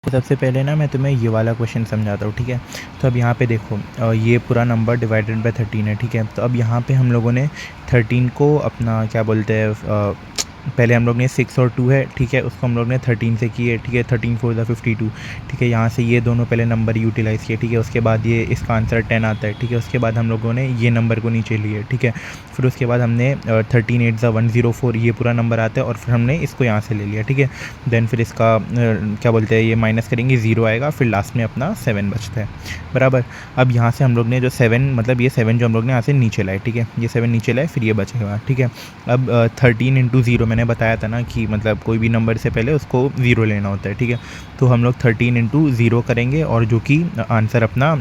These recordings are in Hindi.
तो सबसे पहले ना मैं तुम्हें ये वाला क्वेश्चन समझाता हूँ, ठीक है। तो अब यहाँ पे देखो, ये पूरा नंबर डिवाइडेड बाय 13 है, ठीक है। तो अब यहाँ पे हम लोगों ने 13 को अपना क्या बोलते हैं, पहले हम लोग ने 6 और 2 है, ठीक है, उसको हम लोग ने 13 से किए, ठीक है। 13 4 ज़ा 52, ठीक है। यहाँ से ये दोनों पहले नंबर यूटिलाइज़ किए, ठीक है। उसके बाद ये इसका आंसर 10 आता है, ठीक है। उसके बाद हम लोगों ने ये नंबर को नीचे लिए, ठीक है। फिर उसके बाद हमने 13 8 ज़ा 104 ये पूरा नंबर आता है, और फिर हमने इसको यहाँ से ले लिया, ठीक है। देन फिर इसका क्या बोलते हैं, ये माइनस करेंगे, 0 आएगा, फिर लास्ट में अपना 7 बचता है, बराबर। अब यहाँ से हम लोग ने जो 7 मतलब ये 7 जो हम लोग ने यहाँ से नीचे लाए, ठीक है, ये 7 नीचे लाए, फिर ये बचेगा, ठीक है। अब 13 इंटू 0 मैंने बताया था ना कि मतलब कोई भी नंबर से पहले उसको 0 लेना होता है, ठीक है। तो हम लोग 13 इंटू 0 करेंगे, और जो कि आंसर अपना,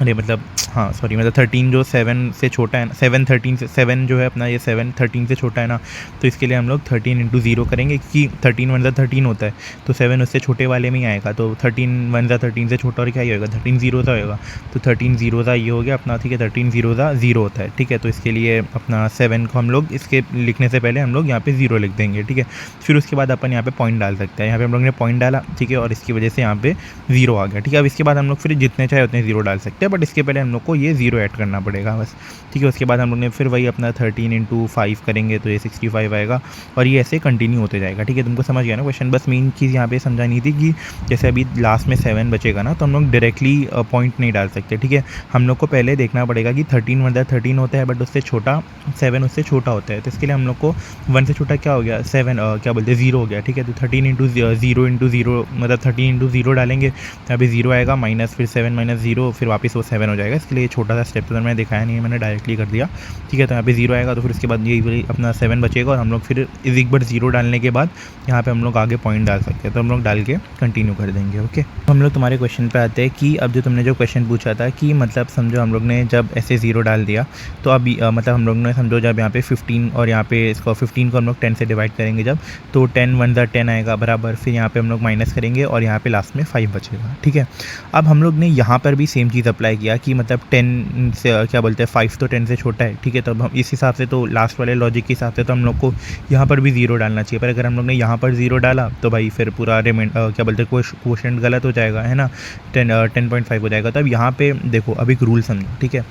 अरे मतलब हाँ सॉरी, मतलब 13 जो 7 से छोटा है ना, 7 13 से 7 जो है अपना, ये 7 13 से छोटा है ना, तो इसके लिए हम लोग 13 इंटू 0 करेंगे, क्योंकि 13 1 ज़ा 13 होता है, तो 7 उससे छोटे वाले में ही आएगा, तो 13 1 ज़ा 13 से छोटा, और क्या ही होगा, 13 0 ज़ा होगा, तो 13 0 ज़ा ये हो गया अपना, ठीक है। 13 0 ज़ा 0 होता है, ठीक है। तो इसके लिए अपना 7 को हम लोग इसके लिखने से पहले हम लोग यहाँ पे 0 लिख देंगे, ठीक है। फिर उसके बाद अपन यहाँ पे पॉइंट डाल सकते हैं, यहाँ पे हम लोग ने पॉइंट डाला, ठीक है, और इसकी वजह से यहाँ पे 0 आ गया, ठीक है। अब इसके बाद हम लोग फिर जितने चाहे उतने 0 डाल सकते हैं, बट इसके पहले हम लोग को ये 0 ऐड करना पड़ेगा बस, ठीक है। उसके बाद हम लोग ने फिर वही अपना 13 इंटू 5 करेंगे, तो ये 65 आएगा, और ये ऐसे कंटिन्यू होते जाएगा, ठीक है। तुमको समझ गया ना क्वेश्चन। बस मेन चीज़ यहाँ पे समझानी थी कि जैसे अभी लास्ट में 7 बचेगा ना, तो हम लोग डायरेक्टली पॉइंट नहीं डाल सकते, ठीक है। हम लोग को पहले देखना पड़ेगा कि 13 1 13 होता है, बट उससे छोटा 7 उससे छोटा होता है, तो इसके लिए हम लोग को 1 से छोटा क्या हो गया, 7 क्या बोलते हैं 0 हो गया, ठीक है। तो 13 इंटू 0 इंटू 0 मतलब 13 इंटू 0 डालेंगे, यहाँ पे 0 आएगा, माइनस फिर 7 माइनस 0, फिर वापस वो 7 हो जाएगा। इसके लिए छोटा सा स्टेप तो मैंने दिखाया नहीं है, मैंने डायरेक्टली कर दिया, ठीक है। तो यहाँ पे 0 आएगा, तो फिर उसके बाद ये अपना 7 बचेगा, और हम लोग फिर एक बार 0 डालने के बाद यहाँ पे हम लोग आगे पॉइंट डाल सकते हैं, तो हम लोग डाल के कंटिन्यू कर देंगे, ओके। तो हम लोग तुम्हारे क्वेश्चन पे आते हैं कि अब जो तुमने जो क्वेश्चन पूछा था कि मतलब समझो हम लोग ने जब ऐसे 0 डाल दिया, तो अब मतलब हम लोग ने समझो जब यहाँ पे 15 और यहाँ पे इसको 15 को हम लोग 10 से डिवाइड करेंगे जब, तो 10 1 ज़ा 10 आएगा, बराबर। फिर यहाँ पे हम लोग माइनस करेंगे, और यहाँ पे लास्ट में 5 बचेगा, ठीक है। अब हम लोग ने यहाँ पर भी सेम चीज़ अप्लाई किया कि मतलब 10 से क्या बोलते हैं 5 तो 10 से छोटा है, ठीक है। तो अब हम इस हिसाब से, तो लास्ट वाले लॉजिक के हिसाब से तो हम लोग को यहाँ पर भी 0 डालना चाहिए, पर अगर हम लोग ने यहाँ पर 0 डाला तो भाई फिर पूरा क्या बोलते हैं क्वोशेंट गलत हो जाएगा, है ना, 10.5 हो जाएगा। तो अब यहाँ पे देखो, अब एक रूल समझो, ठीक है।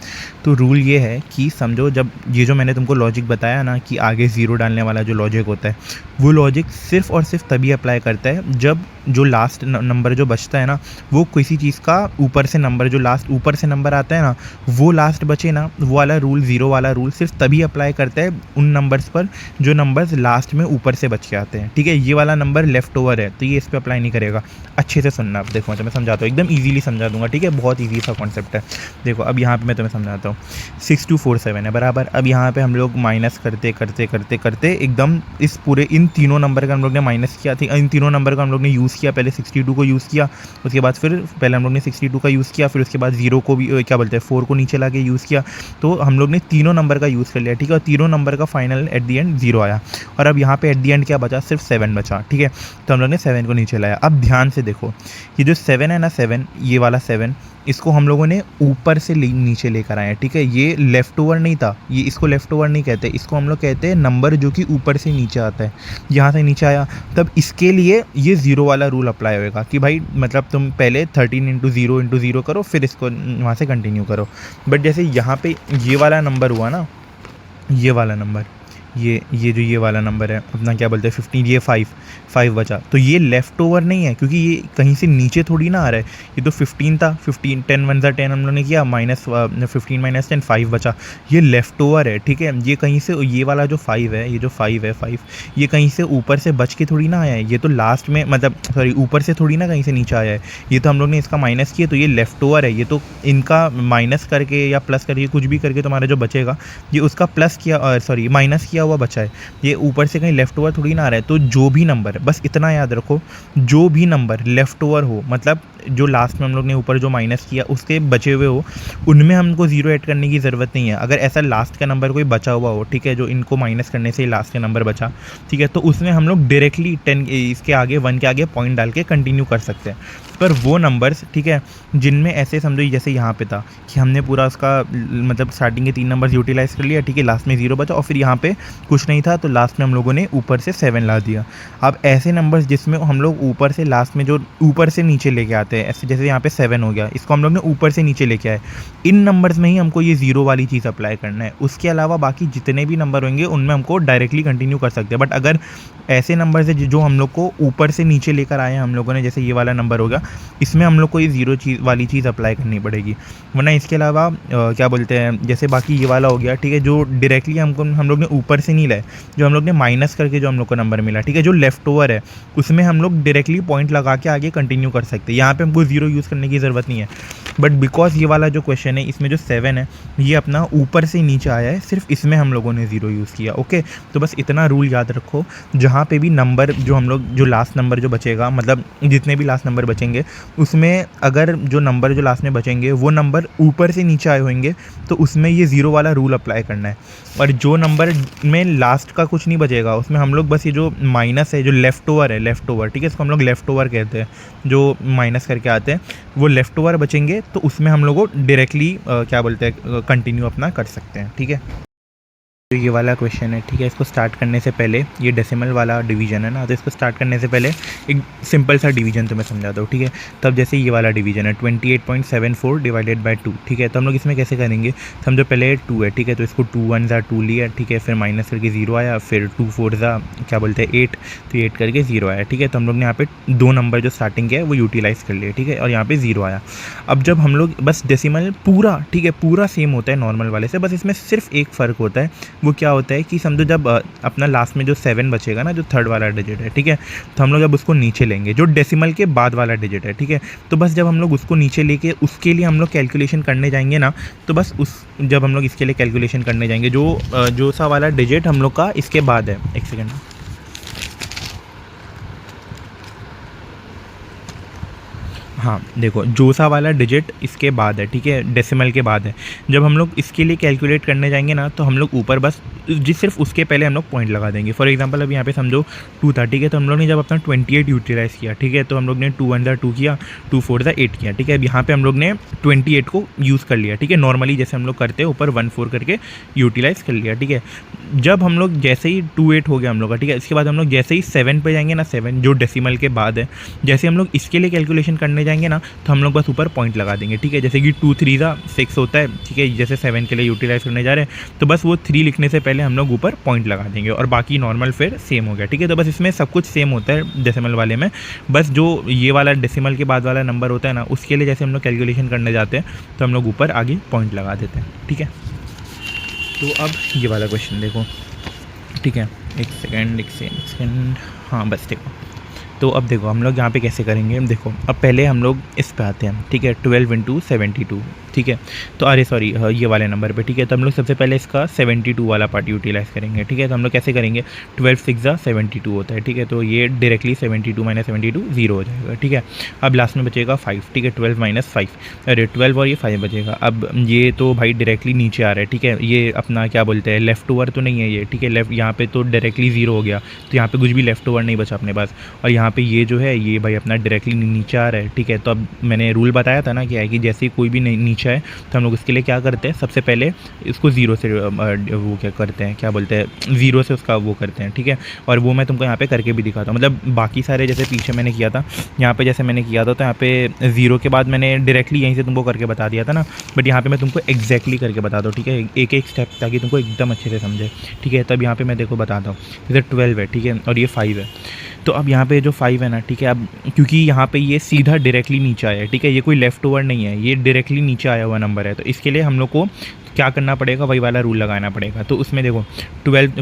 तो रूल ये है कि समझो जब ये जो मैंने तुमको लॉजिक बताया ना कि आगे 0 डालने वाला जो लॉजिक होता है, वो लॉजिक सिर्फ और सिर्फ तभी अप्लाई करता है जब जो लास्ट नंबर जो बचता है ना, वो किसी चीज़ का ऊपर से नंबर, जो लास्ट ऊपर से नंबर आता है ना, वो लास्ट बचे ना, वो वाला रूल 0 वाला रूल सिर्फ तभी अप्लाई करता है उन नंबर्स पर जो नंबर्स लास्ट में ऊपर से बच के आते हैं, ठीक है। ये वाला नंबर लेफ्ट ओवर है, तो ये इस पर अप्लाई नहीं करेगा। अच्छे से सुनना, आप देखो, मैं समझाता हूँ, एकदम ईजिली समझा दूंगा, ठीक है। बहुत ईजी सा कॉन्सेप्ट है। देखो अब यहाँ पे मैं तुम्हें समझाता हूँ, 6247 है, बराबर। अब यहाँ पे हम लोग माइनस करते करते करते करते एकदम इस पूरे इन तीनों नंबर का हम लोग ने माइनस किया था, इन तीनों नंबर का हम लोग ने यूज़ किया। पहले 62 को यूज़ किया, उसके बाद फिर पहले हम लोग ने 62 का यूज़ किया, फिर उसके बाद 0 को भी क्या बोलते हैं 4 को नीचे ला के यूज़ किया। तो हम लोग ने तीनों नंबर का यूज़ कर लिया, ठीक है। और तीनों नंबर का फाइनल एट दी एंड 0 आया, और अब यहाँ पे एट दी एंड क्या बचा, सिर्फ 7 बचा, ठीक है। तो हम लोग ने 7 को नीचे लाया। अब ध्यान से देखो, ये जो 7 है ना, 7 ये वाला 7, इसको हम लोगों ने ऊपर से नीचे लेकर आए हैं, ठीक है। ये लेफ़्ट ओवर नहीं था, ये इसको लेफ़्ट ओवर नहीं कहते, इसको हम लोग कहते हैं नंबर जो कि ऊपर से नीचे आता है। यहाँ से नीचे आया, तब इसके लिए ये 0 वाला रूल अप्लाई होएगा कि भाई मतलब तुम पहले 13 इंटू 0 करो, फिर इसको वहाँ से कंटिन्यू करो। बट जैसे यहाँ पे ये वाला नंबर हुआ ना, ये वाला नंबर, ये जो ये वाला नंबर है अपना क्या बोलते हैं 15, ये 5 बचा, तो ये लेफ़्ट ओवर नहीं है, क्योंकि ये कहीं से नीचे थोड़ी ना आ रहा है। ये तो 15 था, 15 10 1 ज़ा 10 हम लोगों ने किया, माइनस 15 माइनस 10 5 बचा, ये लेफ़्ट ओवर है, ठीक है। ये कहीं से, ये वाला जो 5 है, ये जो 5 है 5, ये कहीं से ऊपर से बच के थोड़ी ना आया है, ये तो लास्ट में मतलब सॉरी ऊपर से थोड़ी ना कहीं से नीचे आया है। ये तो हम लोग ने इसका माइनस किया, तो ये लेफ़्ट ओवर है। ये तो इनका माइनस करके या प्लस करके कुछ भी करके तुम्हारा जो बचेगा, ये उसका प्लस किया सॉरी माइनस किया हुआ बचा है। ये ऊपर से कहीं लेफ़्ट ओवर थोड़ी ना आ रहा है। तो जो भी नंबर, बस इतना याद रखो, जो भी नंबर लेफ़्ट ओवर हो, मतलब जो लास्ट में हम लोग ने ऊपर जो माइनस किया उसके बचे हुए हो, उनमें हमको 0 ऐड करने की ज़रूरत नहीं है। अगर ऐसा लास्ट का नंबर कोई बचा हुआ हो, ठीक है, जो इनको माइनस करने से लास्ट का नंबर बचा, ठीक है, तो उसमें हम लोग डायरेक्टली 10 इसके आगे 1 के आगे पॉइंट डाल के कंटिन्यू कर सकते हैं। पर वो नंबर्स, ठीक है, जिनमें ऐसे समझो जैसे यहाँ पे था कि हमने पूरा उसका मतलब स्टार्टिंग के 3 नंबर्स यूटिलाइज़ कर लिया, ठीक है, लास्ट में 0 बचा, और फिर यहाँ पे कुछ नहीं था, तो लास्ट में हम लोगों ने ऊपर से 7 ला दिया। अब ऐसे नंबर्स जिसमें हम लोग ऊपर से लास्ट में जो ऊपर से नीचे लेके आते हैं, ऐसे जैसे यहाँ पे 7 हो गया, इसको हम लोग ने ऊपर से नीचे लेके आए, इन नंबर्स में ही हमको ये ज़ीरो वाली चीज़ अप्लाई करना है। उसके अलावा बाकी जितने भी नंबर होंगे उनमें हमको डायरेक्टली कंटिन्यू कर सकते हैं। बट अगर ऐसे नंबर से जो हम लोग को ऊपर से नीचे लेकर आए हैं हम लोगों ने, जैसे ये वाला नंबर हो गया, इसमें हम लोग को ये ज़ीरो चीज़ वाली चीज़ अप्लाई करनी पड़ेगी। वरना इसके अलावा क्या बोलते हैं, जैसे बाकी ये वाला हो गया, ठीक है, जो डायरेक्टली हम लोग ने ऊपर से नहीं लाए, जो हम लोग ने माइनस करके जो हम लोग को नंबर मिला, ठीक है, जो लेफ्ट ओवर है उसमें हम लोग डायरेक्टली पॉइंट लगा के आगे कंटिन्यू कर सकते हैं। यहाँ पे हमको ज़ीरो यूज़ करने की ज़रूरत नहीं है। बट बिकॉज ये वाला जो क्वेश्चन है इसमें जो 7 है ये अपना ऊपर से नीचे आया है, सिर्फ इसमें हम लोगों ने ज़ीरो यूज़ किया। ओके, तो बस इतना रूल याद रखो, जहाँ पे भी नंबर जो हम लोग जो लास्ट नंबर जो बचेगा, मतलब जितने भी लास्ट नंबर बचेंगे उसमें अगर जो नंबर जो लास्ट में बचेंगे वो नंबर ऊपर से नीचे आए होंगे तो उसमें ये ज़ीरो वाला रूल अप्लाई करना है। और जो नंबर में लास्ट का कुछ नहीं बचेगा उसमें हम लोग बस ये जो माइनस है, जो लेफ़्ट ओवर है, लेफ़्ट ओवर, ठीक है, इसको हम लोग लेफ़्ट ओवर कहते हैं, जो माइनस करके आते हैं वो लेफ़्ट ओवर बचेंगे, तो उसमें हम लोग को डायरेक्टली क्या बोलते हैं कंटिन्यू अपना कर सकते हैं। ठीक है, तो ये वाला क्वेश्चन है, ठीक है, इसको स्टार्ट करने से पहले ये डेसिमल वाला डिवीजन है ना, तो इसको स्टार्ट करने से पहले एक सिंपल सा डिवीजन तो मैं समझाता हूँ। ठीक है, तब जैसे ये वाला डिवीजन है 28.74 डिवाइडेड बाय 2, ठीक है, तो हम लोग इसमें कैसे करेंगे, समझो पहले 2 है, ठीक है, तो इसको 2 1 ज़ा 2 लिया, ठीक है, फिर माइनस करके 0 आया, फिर 2 4 ज़ा क्या बोलते हैं 8, तो 8 करके 0 आया। ठीक है, तो हम लोग ने यहाँ पे दो नंबर जो स्टार्टिंग के है वो यूटिलाइज़ कर लिए, ठीक है, और यहाँ पे 0 आया। अब जब हम लोग बस डेसिमल पूरा, ठीक है, पूरा सेम होता है नॉर्मल वाले से, बस इसमें सिर्फ एक फ़र्क होता है, वो क्या होता है कि समझो जब अपना लास्ट में जो 7 बचेगा ना, जो थर्ड वाला डिजिट है, ठीक है, तो हम लोग जब उसको नीचे लेंगे, जो डेसिमल के बाद वाला डिजिट है, ठीक है, तो बस जब हम लोग उसको नीचे लेके उसके लिए हम लोग कैलकुलेशन करने जाएंगे ना, तो बस जब हम लोग इसके लिए कैलकुलेशन करने जाएंगे जो सा वाला डिजिट हम लोग का इसके बाद है, एक सेकेंड, हाँ देखो, जोसा वाला डिजिट इसके बाद है, ठीक है, डेसिमल के बाद है, जब हम लोग इसके लिए कैलकुलेट करने जाएंगे ना, तो हम लोग ऊपर बस सिर्फ उसके पहले हम लोग पॉइंट लगा देंगे। फॉर एग्जांपल अब यहाँ पे समझो 2 था, ठीक है, तो हम लोग ने जब अपना 28 यूटिलाइज़ किया, ठीक है, तो हम लोग ने 2 1 ज़ा 2 किया, 2 4 ज़ा 8 किया, ठीक है, अब यहाँ पे हम लोग ने 28 को यूज़ कर लिया, ठीक है, नॉर्मली जैसे हम लोग करते हैं ऊपर 1 4 करके यूटिलाइज़ कर लिया। ठीक है, जब हम लोग जैसे ही 2 8 हो गया हम लोग का, ठीक है, इसके बाद हम लोग जैसे ही 7 पे जाएंगे ना, 7 जो डेसिमल के बाद है, जैसे हम लोग इसके लिए कैलकुलेशन करने जाएंगे ना, तो हम लोग बस ऊपर पॉइंट लगा देंगे। ठीक है, जैसे कि 2 3 ज़ा 6 होता है, ठीक है, जैसे 7 के लिए यूटिलाइज़ करने जा रहे हैं, तो बस वो 3 लिखने से पहले हम लोग ऊपर पॉइंट लगा देंगे और बाकी नॉर्मल फिर सेम हो गया। ठीक है, तो बस इसमें सब कुछ सेम होता है डेसिमल वाले में, बस जो ये वाला डेसिमल के बाद वाला नंबर होता है ना, उसके लिए जैसे हम लोग कैलकुलेशन करने जाते हैं तो हम लोग ऊपर आगे पॉइंट लगा देते हैं। ठीक है, तो अब ये वाला क्वेश्चन देखो, ठीक है, एक सेकेंड, हाँ बस देखो, तो अब देखो हम लोग यहाँ पे कैसे करेंगे, देखो अब पहले हम लोग इस पे आते हैं, ठीक है, 12 × 72, ठीक है, तो अरे सॉरी ये वाले नंबर पे, ठीक है, तो हम लोग सबसे पहले इसका 72 वाला पार्ट यूटिलाइज़ करेंगे। ठीक है, तो हम लोग कैसे करेंगे, 12 6 ज़ा 72 होता है, ठीक है, तो ये डायरेक्टली 72 - 72 0 हो जाएगा। ठीक है, अब लास्ट में बचेगा 5, ठीक है, 12 - 5, अरे 12 और ये 5 बचेगा। अब ये तो भाई डायरेक्टली नीचे आ रहा है, ठीक है, ये अपना क्या बोलते हैं लेफ़्ट ओवर तो नहीं है ये, ठीक है, लेफ्ट यहाँ पे तो डायरेक्टली 0 हो गया, तो यहाँ पे कुछ भी लेफ़्ट ओवर नहीं बचा अपने पास, और यहाँ पे ये जो है ये भाई अपना डायरेक्टली नीचे आ रहा है। ठीक है, तो अब मैंने रूल बताया था ना क्या है कि जैसे ही कोई भी नीचे है तो हम लोग इसके लिए क्या करते हैं, सबसे पहले इसको 0 से वो क्या करते हैं, क्या बोलते हैं 0 से उसका वो करते हैं। ठीक है, और वो मैं तुमको यहाँ पे करके भी दिखाता हूँ, मतलब बाकी सारे जैसे पीछे मैंने किया था, यहाँ पे जैसे मैंने किया था तो यहाँ पे 0 के बाद मैंने डायरेक्टली यहीं से तुमको करके बता दिया था ना, बट यहाँ पे मैं तुमको एग्जैक्टली करके बताता हूँ। ठीक है, एक एक स्टेप ताकि तुमको एकदम अच्छे से समझे। ठीक है, तब यहाँ पे मैं देखो बताता हूँ, जैसे 12 है, ठीक है, और ये 5 है, तो अब यहाँ पे जो 5 है ना, ठीक है, अब क्योंकि यहाँ पे ये सीधा डायरेक्टली नीचे आया है, ठीक है, ये कोई लेफ़्ट ओवर नहीं है, ये डायरेक्टली नीचे आया हुआ नंबर है, तो इसके लिए हम लोग को क्या करना पड़ेगा, वही वाला रूल लगाना पड़ेगा। तो उसमें देखो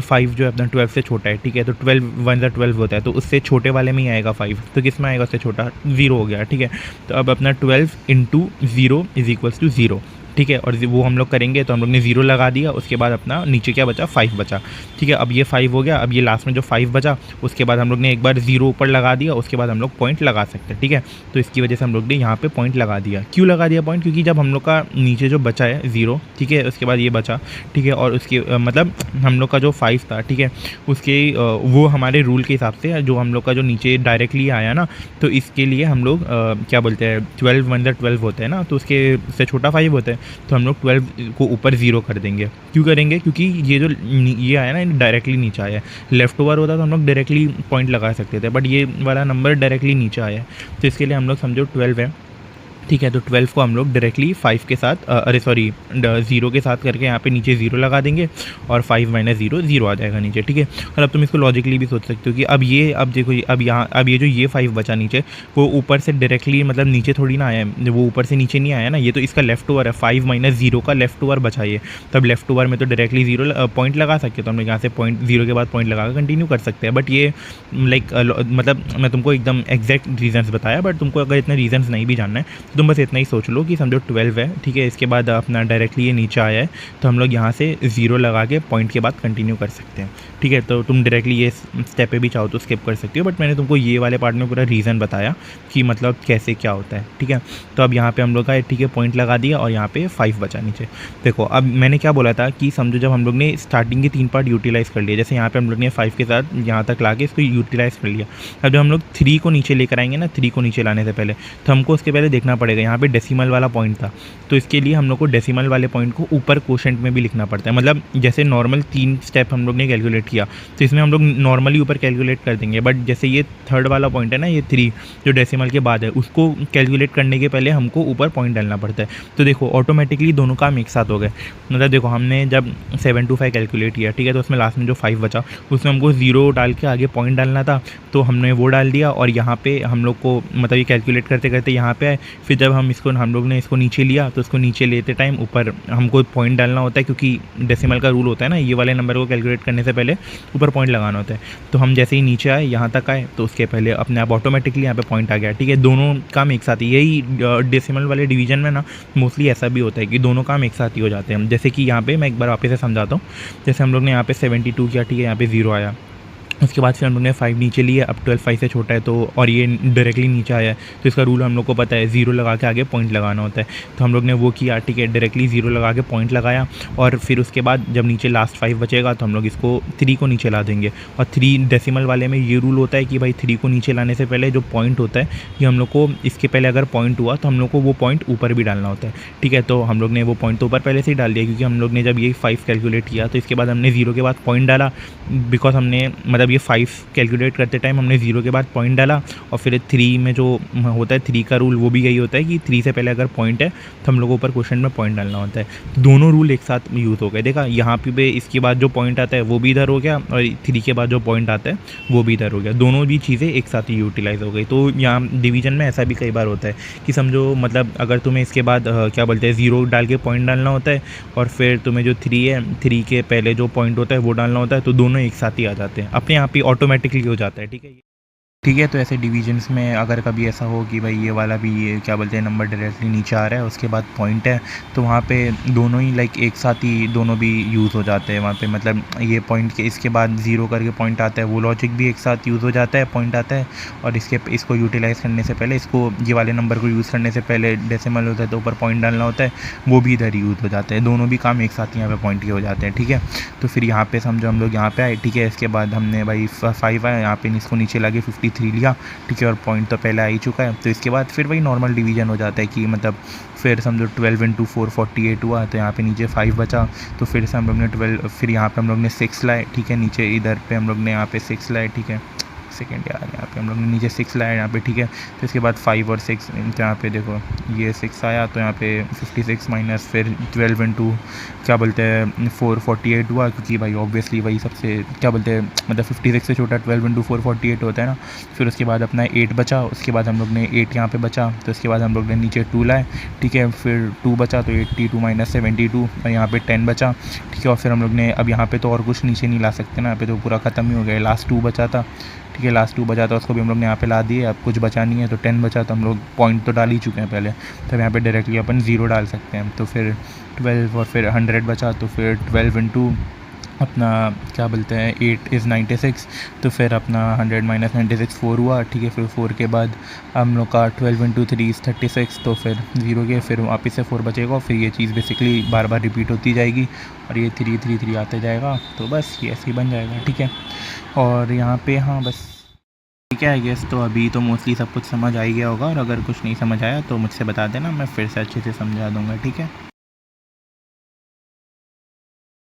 5 जो है अपना 12 से छोटा है, ठीक है, तो 12 1 ज़ा 12 होता है, तो उससे छोटे वाले में ही आएगा 5, तो किस में आएगा उससे छोटा, 0 हो गया। ठीक है, तो अब अपना 12 × 0 = 0, ठीक है, और वो हम लोग करेंगे तो हम लोग ने 0 लगा दिया, उसके बाद अपना नीचे क्या बचा, 5 बचा। ठीक है, अब ये 5 हो गया, अब ये लास्ट में जो 5 बचा उसके बाद हम लोग ने एक बार 0 ऊपर लगा दिया, उसके बाद हम लोग पॉइंट लगा सकते हैं। ठीक है, तो इसकी वजह से हम लोग ने यहाँ पे पॉइंट लगा दिया। क्यों लगा दिया पॉइंट, क्योंकि जब हम लोग का नीचे जो बचा है 0, ठीक है, उसके बाद ये बचा, ठीक है, और उसके मतलब हम लोग का जो 5 था, ठीक है, उसके वो हमारे रूल के हिसाब से जो हम लोग का जो नीचे डायरेक्टली आया ना, तो इसके लिए हम लोग क्या बोलते हैं 12 1 ज़ा 12 होते हैं ना, तो उसके से छोटा 5 होता है, तो हम लोग 12 को ऊपर 0 कर देंगे। क्यों करेंगे? क्योंकि ये जो ये आया ना, डायरेक्टली नीचे आया है। लेफ़्ट ओवर होता तो हम लोग डायरेक्टली पॉइंट लगा सकते थे, बट ये वाला नंबर डायरेक्टली नीचे आया है, तो इसके लिए हम लोग समझो 12 है, ठीक है। तो 12 को हम लोग डायरेक्टली 5 के साथ अरे सॉरी 0 के साथ करके यहाँ पे नीचे 0 लगा देंगे और 5 माइनस 0 0 आ जाएगा नीचे, ठीक है। और अब तुम इसको लॉजिकली भी सोच सकते हो कि अब देखो अब यहाँ अब ये जो ये 5 बचा नीचे, वो ऊपर से डायरेक्टली मतलब नीचे थोड़ी ना आया है, वो ऊपर से नीचे नहीं आया ना, ये तो इसका लेफ्ट ओवर है। 5 माइनस 0 का लेफ्ट ओवर बचा ये, तब लेफ्ट ओवर में तो डायरेक्टली 0 पॉइंट लगा सकते हो, तो हम लोग यहाँ से पॉइंट 0 के बाद पॉइंट लगा कर कंटिन्यू कर सकते हैं। बट ये लाइक मतलब मैं तुमको एकदम एग्जैक्ट रीजंस बताया, बट तुमको अगर इतने रीजंस नहीं भी जानना है तो तुम बस इतना ही सोच लो कि समझो 12 है, ठीक है। इसके बाद अपना डायरेक्टली ये नीचे आया है, तो हम लोग यहाँ से 0 लगा के पॉइंट के बाद कंटिन्यू कर सकते हैं, ठीक है। तो तुम डायरेक्टली ये स्टेप पे भी चाहो तो स्किप कर सकते हो, बट मैंने तुमको ये वाले पार्ट में पूरा रीज़न बताया कि मतलब कैसे क्या होता है, ठीक है। तो अब यहाँ पे हम लोग का ठीक है पॉइंट लगा दिया और यहाँ पे 5 बचा नीचे। देखो अब मैंने क्या बोला था कि समझो जब हम लोग ने स्टार्टिंग के 3 पार्ट यूटिलाइज़ कर लिए, जैसे यहाँ पे हम लोग ने 5 के साथ यहाँ तक ला के इसको यूटिलाइज़ कर लिया। अब जब हम लोग 3 को नीचे लेकर आएंगे ना, 3 को नीचे लाने से पहले तो हमको उसके पहले देखना पड़ेगा, यहाँ पे डेसिमल वाला पॉइंट था, तो इसके लिए हम लोग को डेसिमल वाले पॉइंट को ऊपर कोशेंट में भी लिखना पड़ता है। मतलब जैसे नॉर्मल 3 स्टेप हम लोग ने कैलकुलेट किया, तो इसमें हम लोग नॉर्मली ऊपर कैलकुलेट कर देंगे, बट जैसे ये थर्ड वाला पॉइंट है ना, ये 3 जो डेसिमल के बाद है, उसको कैलकुलेट करने के पहले हमको ऊपर पॉइंट डालना पड़ता है। तो देखो ऑटोमेटिकली दोनों काम एक साथ हो गए। मतलब देखो हमने जब 725 कैलकुलेट किया, ठीक है, तो उसमें लास्ट में जो 5 बचा उसमें हमको 0 डाल के आगे पॉइंट डालना था, तो हमने वो डाल दिया। और यहाँ पे हम लोग को मतलब ये कैलकुलेट करते करते यहाँ पे आए, फिर जब हम लोग ने इसको नीचे लिया, तो इसको नीचे लेते टाइम ऊपर हमको पॉइंट डालना होता है, क्योंकि डेसिमल का रूल होता है ना, ये वाले नंबर को कैलकुलेट करने से पहले ऊपर पॉइंट लगाना होता है। तो हम जैसे ही नीचे आए, यहाँ तक आए, तो उसके पहले अपने आप ऑटोमेटिकली यहाँ पे पॉइंट आ गया, ठीक है। दोनों काम एक साथ ही, यही डेसिमल वाले डिवीजन में ना मोस्टली ऐसा भी होता है कि दोनों काम एक साथ ही हो जाते हैं। जैसे कि यहाँ पे मैं एक बार वापस से समझाता हूँ। जैसे हम लोग ने यहाँ पे 72 किया, ठीक है, यहाँ पे 0 आया, उसके बाद फिर हम लोग ने 5 नीचे लिए, अब 12 5 से छोटा है तो, और ये डायरेक्टली नीचे आया है, तो इसका रूल हम लोग को पता है, 0 लगा के आगे पॉइंट लगाना होता है। तो हम लोग ने वो किया, ठीक है, डायरेक्टली 0 लगा के पॉइंट लगाया, और फिर उसके बाद जब नीचे लास्ट 5 बचेगा तो हम लोग इसको 3 को नीचे ला देंगे। और 3 डेसिमल वाले में ये रूल होता है कि भाई 3 को नीचे लाने से पहले जो पॉइंट होता है, ये हम लोग को इसके पहले अगर पॉइंट हुआ तो हम लोग को वो पॉइंट ऊपर भी डालना होता है, ठीक है। तो हम लोग ने वो पॉइंट तो ऊपर पहले से ही डाल दिया, क्योंकि हम लोग ने जब ये 5 कैलकुलेट किया तो इसके बाद हमने 0 के बाद पॉइंट डाला, बिकॉज हमने मतलब ये 5 कैलकुलेट करते टाइम हमने 0 के बाद पॉइंट डाला। और फिर 3 में जो होता है 3 का रूल, वो भी यही होता है कि 3 से पहले अगर पॉइंट है तो हम लोगों को ऊपर क्वेश्चन में पॉइंट डालना होता है। दोनों रूल एक साथ यूज़ हो गए। देखा यहाँ पे इसके बाद जो पॉइंट आता है वो भी इधर हो गया, और 3 के बाद जो पॉइंट आता है वो भी इधर हो गया, दोनों भी चीज़ें एक साथ ही यूटिलाइज़ हो गई। तो यहाँ डिवीजन में ऐसा भी कई बार होता है कि समझो मतलब अगर तुम्हें इसके बाद क्या बोलते हैं 0 डाल के पॉइंट डालना होता है, और फिर तुम्हें जो 3 है, 3 के पहले जो पॉइंट होता है वो डालना होता है, तो दोनों एक साथ ही आ जाते हैं, अपने आप ही ऑटोमेटिकली हो जाता है, ठीक है। ठीक है, तो ऐसे डिवीजन्स में अगर कभी ऐसा हो कि भाई ये वाला भी ये क्या बोलते हैं नंबर डायरेक्टली नीचे आ रहा है, उसके बाद पॉइंट है, तो वहाँ पे दोनों ही लाइक एक साथ ही दोनों भी यूज़ हो जाते हैं वहाँ पे। मतलब ये पॉइंट के इसके बाद 0 करके पॉइंट आता है, वो लॉजिक भी एक साथ यूज़ हो जाता है, पॉइंट आता है। और इसको यूटिलाइज़ करने से पहले, इसको ये वाले नंबर को यूज़ करने से पहले डेसिमल होता है तो ऊपर पॉइंट डालना होता है, वो भी इधर यूज़ हो जाता है। दोनों भी काम एक साथ यहाँ पर पॉइंट के हो जाते हैं, ठीक है। तो फिर यहाँ पर समझो हम लोग यहाँ पर आए, ठीक है। इसके बाद हमने भाई 5 आया, यहाँ पर इसको नीचे लगे 53 लिया, ठीक है, और पॉइंट तो पहले आ ही चुका है। तो इसके बाद फिर वही नॉर्मल डिवीजन हो जाता है कि मतलब फिर समझो 12 × 4 48 हुआ, तो यहाँ पे नीचे 5 बचा, तो फिर से हम लोग ने 12, फिर यहाँ पे हम लोग ने 6 लाए, ठीक है, नीचे इधर पे हम लोग ने यहाँ पे 6 लाए, ठीक है, सेकेंड यार, यहाँ पे हम लोग ने नीचे 6 लाया यहाँ पे, ठीक है। तो इसके बाद 5 और 6, तो यहाँ पे देखो ये 6 आया, तो यहाँ पे 56 माइनस फिर 12 × क्या बोलते हैं 4 48 हुआ, क्योंकि भाई ऑब्वियसली वही सबसे क्या बोलते हैं मतलब 56 से छोटा 12 × 4 48 होता है ना। फिर उसके बाद अपना 8 बचा, उसके बाद हम लोग ने 8 यहाँ पे बचा, तो उसके बाद हम लोग ने नीचे 2 लाए, ठीक है, फिर 2 बचा, तो 82 माइनस 72, और यहाँ पे 10 बचा, ठीक है। और फिर हम लोग ने अब यहाँ पे तो और कुछ नीचे नहीं ला सकते ना, यहाँ पे तो पूरा ख़त्म ही हो गया, लास्ट 2 बचा था, ठीक है, लास्ट 2 बचा था, उसको भी हम लोग ने यहाँ पे ला दिए, अब कुछ बचा नहीं है, तो 10 बचा, तो हम लोग पॉइंट तो डाल ही चुके हैं पहले, तो यहाँ पे डायरेक्टली अपन 0 डाल सकते हैं। तो फिर 12 और फिर 100 बचा, तो फिर 12 × अपना क्या बोलते हैं 8 = 96, तो फिर अपना 100 माइनस 96 4 हुआ, ठीक है। फिर 4 के बाद हम लोग का 12 × 3 = 36, तो फिर 0 के फिर वापस से 4 बचेगा, फिर ये चीज़ बेसिकली बार बार रिपीट होती जाएगी, और ये 3 3 3 आते जाएगा, तो बस ये ऐसे ही बन जाएगा, ठीक है। और यहाँ पे हाँ बस ठीक है, आई गेस तो अभी तो मोस्टली सब कुछ समझ आ ही गया होगा, और अगर कुछ नहीं समझ आया तो मुझसे बता देना, मैं फिर से अच्छे से समझा दूँगा, ठीक है।